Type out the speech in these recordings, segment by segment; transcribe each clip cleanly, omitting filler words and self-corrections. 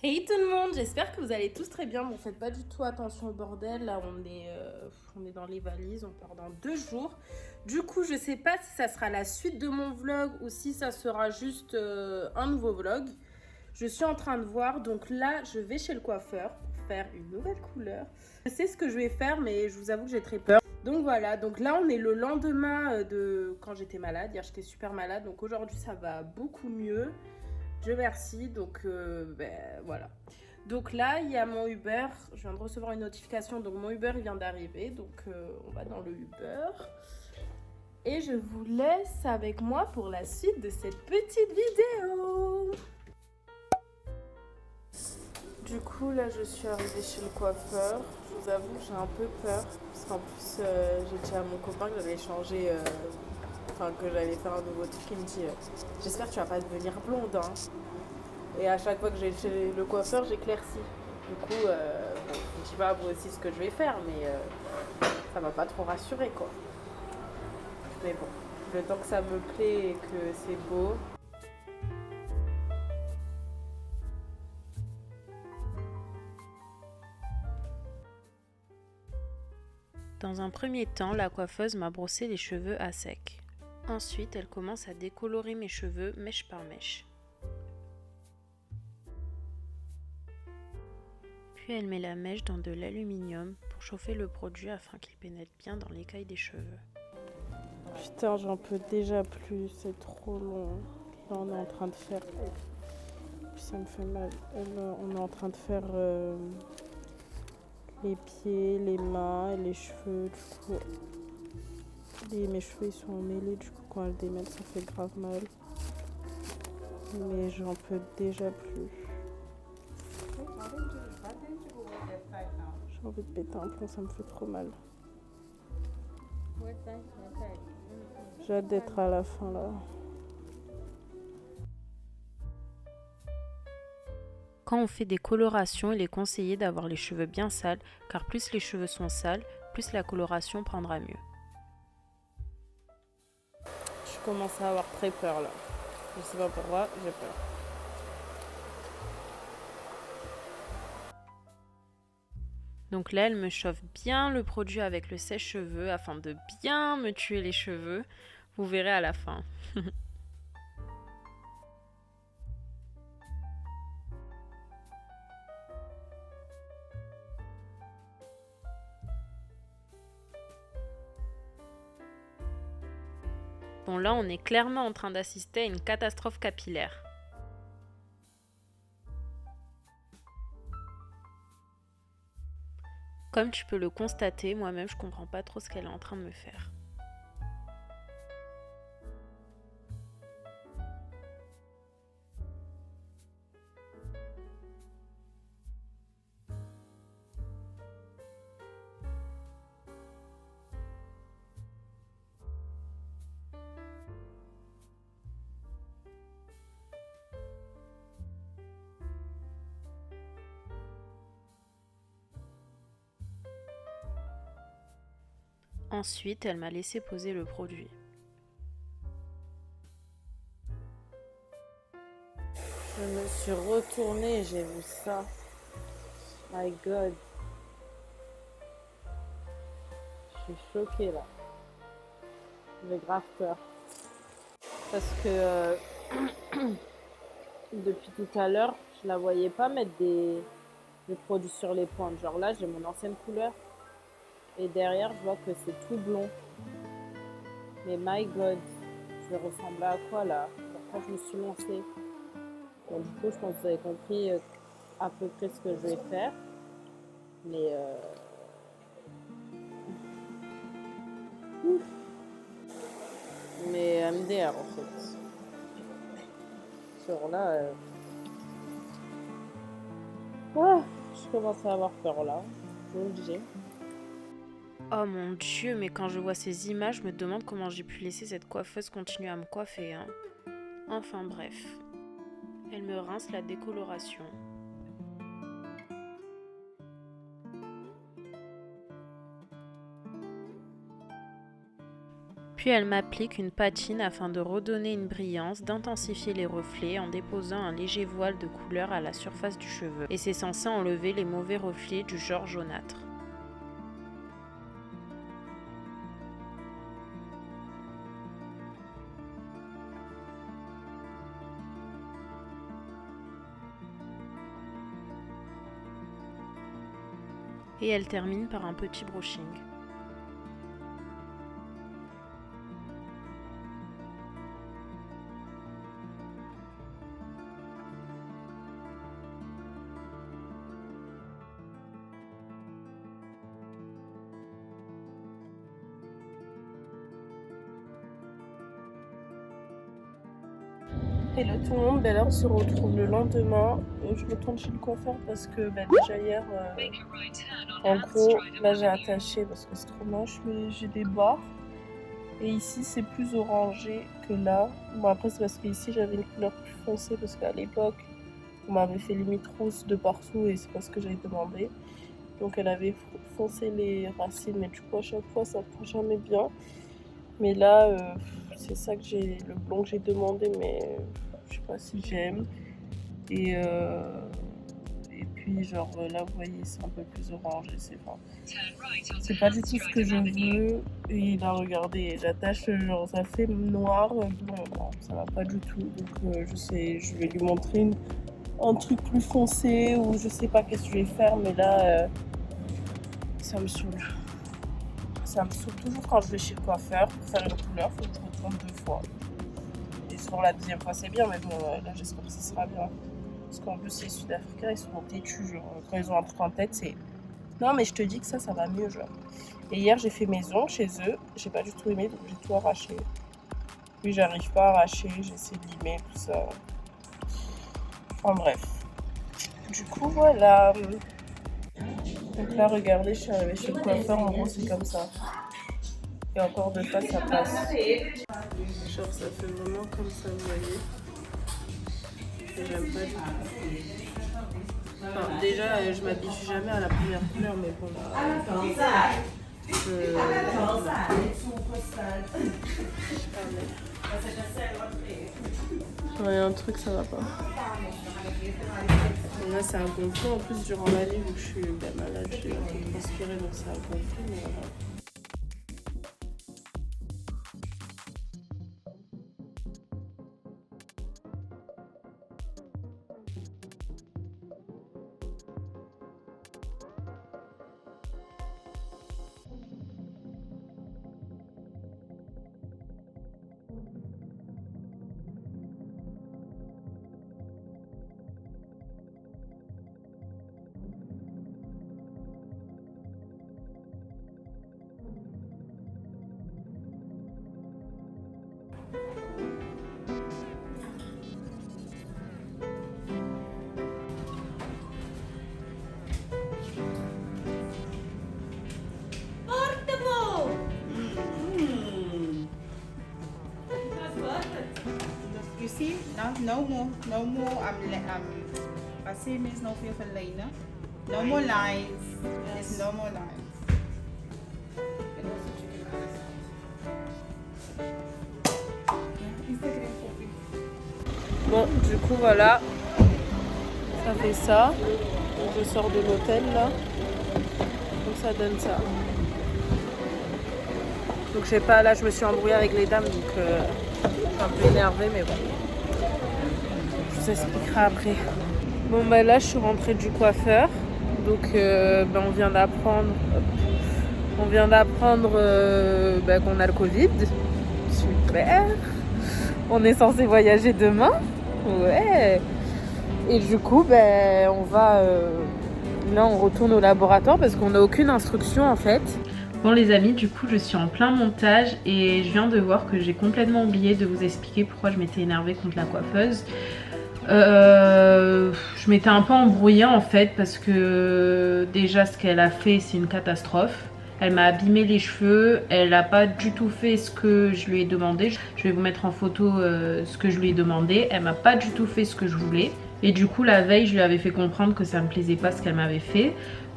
Hey tout le monde, j'espère que vous allez tous très bien. Bon, faites pas du tout attention au bordel. Là, on est dans les valises, on part dans 2 jours. Du coup, je sais pas si ça sera la suite de mon vlog ou si ça sera juste un nouveau vlog. Je suis en train de voir. Donc là, je vais chez le coiffeur pour faire une nouvelle couleur. Je sais ce que je vais faire, mais je vous avoue que j'ai très peur. Donc voilà, donc là on est le lendemain de quand j'étais malade. Hier j'étais super malade, donc aujourd'hui ça va beaucoup mieux. Dieu merci, donc voilà. Donc là, il y a mon Uber. Je viens de recevoir une notification, donc mon Uber il vient d'arriver. Donc on va dans le Uber. Et je vous laisse avec moi pour la suite de cette petite vidéo. Du coup, là, je suis arrivée chez le coiffeur. Je vous avoue, j'ai un peu peur. Parce qu'en plus, j'ai dit à mon copain que j'allais changer. Enfin, que j'allais faire un nouveau truc. Il me dit j'espère que tu vas pas devenir blonde, hein. Et à chaque fois que j'ai chez le coiffeur, j'éclaircis. Du coup, bon, je ne dis pas moi aussi ce que je vais faire, mais ça m'a pas trop rassurée, quoi. Mais bon, le temps que ça me plaît et que c'est beau. Dans un premier temps, la coiffeuse m'a brossé les cheveux à sec. Ensuite, elle commence à décolorer mes cheveux mèche par mèche. Puis elle met la mèche dans de l'aluminium pour chauffer le produit afin qu'il pénètre bien dans l'écaille des cheveux. Putain, j'en peux déjà plus, c'est trop long. Là, on est en train de faire. Puis ça me fait mal. Là, on est en train de faire les pieds, les mains et les cheveux. Du coup, mes cheveux ils sont emmêlés. Du coup, quand elle démêle, ça fait grave mal. Mais j'en peux déjà plus. J'ai envie de péter un plomb, ça me fait trop mal. J'ai hâte d'être à la fin là. Quand on fait des colorations, il est conseillé d'avoir les cheveux bien sales, car plus les cheveux sont sales, plus la coloration prendra mieux. Je commence à avoir très peur là. Je sais pas pourquoi, j'ai peur. Donc là, elle me chauffe bien le produit avec le sèche-cheveux afin de bien me tuer les cheveux. Vous verrez à la fin. Bon, là, on est clairement en train d'assister à une catastrophe capillaire. Comme tu peux le constater, moi-même, je comprends pas trop ce qu'elle est en train de me faire. Ensuite, elle m'a laissé poser le produit. Je me suis retournée et j'ai vu ça. My God. Je suis choquée là. J'ai grave peur. Parce que depuis tout à l'heure, je la voyais pas mettre des produits sur les pointes. Genre là, j'ai mon ancienne couleur. Et derrière, je vois que c'est tout blond. Mais my God, je vais ressembler à quoi là? Pourquoi je me suis lancée? Donc du coup, je pense que vous avez compris à peu près ce que je vais faire. Mais MDR en fait. Sur là, je commence à avoir peur là. Je vous le dis. Oh mon Dieu, mais quand je vois ces images, je me demande comment j'ai pu laisser cette coiffeuse continuer à me coiffer, hein. Enfin bref. Elle me rince la décoloration. Puis elle m'applique une patine afin de redonner une brillance, d'intensifier les reflets en déposant un léger voile de couleur à la surface du cheveu. Et c'est censé enlever les mauvais reflets du genre jaunâtre. Et elle termine par un petit brushing. Hello tout le monde, ben là on se retrouve le lendemain. Je retourne chez le coiffeur parce que déjà hier, en gros, là j'ai attaché parce que c'est trop moche, mais j'ai des barres. Et ici c'est plus orangé que là. Bon après c'est parce qu'ici j'avais une couleur plus foncée parce qu'à l'époque on m'avait fait limite rousse de partout et c'est pas ce que j'avais demandé. Donc elle avait foncé les racines, mais du coup à chaque fois ça prend jamais bien. Mais là c'est ça que j'ai, le blond que j'ai demandé, mais je sais pas si j'aime. Et puis genre là vous voyez c'est un peu plus orangé, c'est pas du tout ce que je veux. Et là regardez, j'attache genre ça fait noir, blond, non ça va pas du tout. Donc je vais lui montrer un truc plus foncé ou je sais pas qu'est-ce que je vais faire, mais là ça me saoule. Ça me saoule toujours quand je vais chez le coiffeur pour faire une couleur, faut que je retourne 2 fois. Et sur la deuxième fois c'est bien, mais bon là j'espère que ça sera bien. Parce qu'en plus les Sud-Africains ils sont têtus, genre quand ils ont un truc en tête c'est... Non mais je te dis que ça va mieux genre. Et hier j'ai fait mes ongles chez eux, j'ai pas du tout aimé donc j'ai tout arraché. Puis j'arrive pas à arracher, j'essaie de limer tout ça. Enfin bref. Du coup voilà. Donc là regardez, je suis arrivée chez le coiffeur, en gros c'est comme ça. Et encore 2 fois ça passe. Genre ça fait vraiment comme ça, vous voyez. Et j'aime pas du tout. Enfin, déjà je m'habitue jamais à la première couleur, mais bon là, il y a un truc ça va pas. Et là c'est un gonflement en plus durant la nuit vu que je suis malade, j'ai un peu transpiré donc ça a gonflé, mais voilà. You see, no more. Passé means no veel verlijnen. No more lines. There's no more lines. And also chicken Instagram copy. Bon, du coup voilà, ça fait ça. Donc, je sors de l'hôtel là. Donc ça donne ça. Donc je sais pas, là je me suis embrouillée avec les dames, donc je suis un peu énervée, mais bon. Je vous expliquerai après. Bon bah là je suis rentrée du coiffeur. Donc on vient d'apprendre qu'on a le Covid. Super. On est censé voyager demain. Ouais. Et du coup on va là on retourne au laboratoire parce qu'on n'a aucune instruction en fait. Bon les amis, du coup je suis en plein montage et je viens de voir que j'ai complètement oublié de vous expliquer pourquoi je m'étais énervée contre la coiffeuse. Je m'étais un peu embrouillée en fait parce que déjà ce qu'elle a fait c'est une catastrophe. Elle m'a abîmé les cheveux, elle n'a pas du tout fait ce que je lui ai demandé. Je vais vous mettre en photo ce que je lui ai demandé. Elle m'a pas du tout fait ce que je voulais. Et du coup la veille je lui avais fait comprendre que ça me plaisait pas ce qu'elle m'avait fait.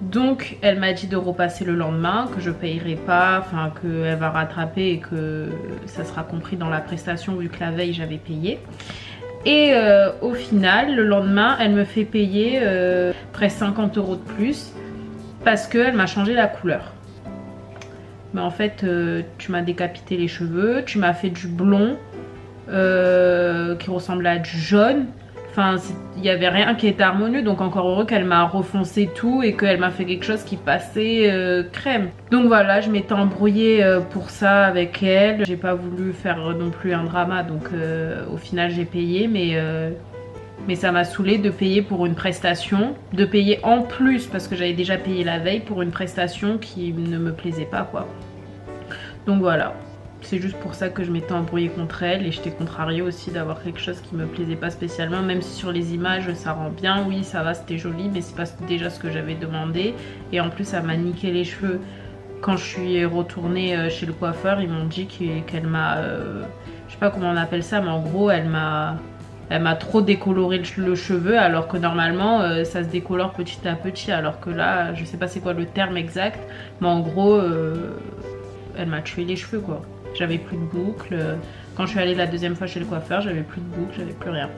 Donc elle m'a dit de repasser le lendemain, que je payerai pas, enfin qu'elle va rattraper et que ça sera compris dans la prestation vu que la veille j'avais payé. Et au final, le lendemain, elle me fait payer presque 50 € de plus parce qu'elle m'a changé la couleur. Mais en fait, tu m'as décapité les cheveux, tu m'as fait du blond qui ressemblait à du jaune. Enfin, il n'y avait rien qui était harmonieux, donc encore heureux qu'elle m'a refoncé tout et qu'elle m'a fait quelque chose qui passait crème. Donc voilà, je m'étais embrouillée pour ça avec elle. J'ai pas voulu faire non plus un drama, donc au final j'ai payé, mais ça m'a saoulée de payer pour une prestation, de payer en plus parce que j'avais déjà payé la veille pour une prestation qui ne me plaisait pas quoi. Donc voilà. C'est juste pour ça que je m'étais embrouillée contre elle et j'étais contrariée aussi d'avoir quelque chose qui me plaisait pas spécialement, même si sur les images ça rend bien, oui ça va, c'était joli, mais c'est pas déjà ce que j'avais demandé. Et en plus ça m'a niqué les cheveux. Quand je suis retournée chez le coiffeur, ils m'ont dit qu'elle m'a, je sais pas comment on appelle ça, mais en gros elle m'a trop décoloré le cheveu, alors que normalement ça se décolore petit à petit, alors que là je sais pas c'est quoi le terme exact, mais en gros elle m'a tué les cheveux quoi. J'avais plus de boucles. Quand je suis allée la deuxième fois chez le coiffeur, j'avais plus de boucles, j'avais plus rien.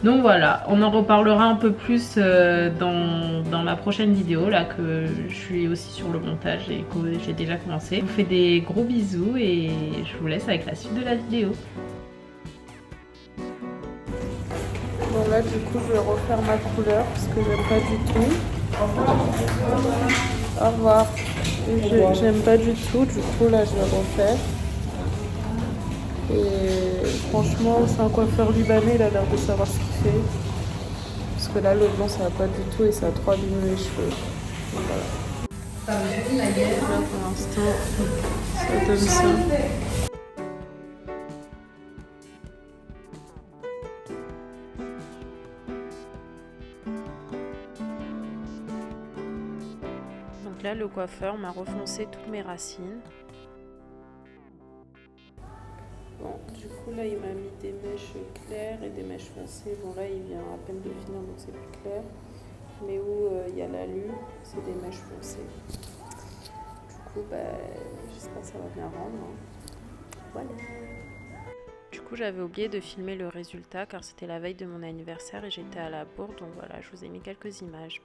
Donc voilà, on en reparlera un peu plus dans ma prochaine vidéo, là que je suis aussi sur le montage et que j'ai déjà commencé. Je vous fais des gros bisous et je vous laisse avec la suite de la vidéo. Bon là du coup je vais refaire ma couleur parce que j'aime pas du tout. Au revoir. J'aime pas du tout, du coup là je vais refaire. Et franchement c'est un coiffeur libanais, il a l'air de savoir ce qu'il fait. Parce que là le blanc ça va pas du tout et ça a trop abîmé les cheveux. Donc, voilà. Là pour l'instant ça donne ça. Donc là le coiffeur m'a refoncé toutes mes racines. Bon, du coup là il m'a mis des mèches claires et des mèches foncées. Bon là il vient à peine de finir donc c'est plus clair. Mais où il y a l'alu, c'est des mèches foncées. Du coup bah j'espère que ça va bien rendre. Hein. Voilà. Du coup j'avais oublié de filmer le résultat car c'était la veille de mon anniversaire et j'étais à la bourre, donc voilà je vous ai mis quelques images.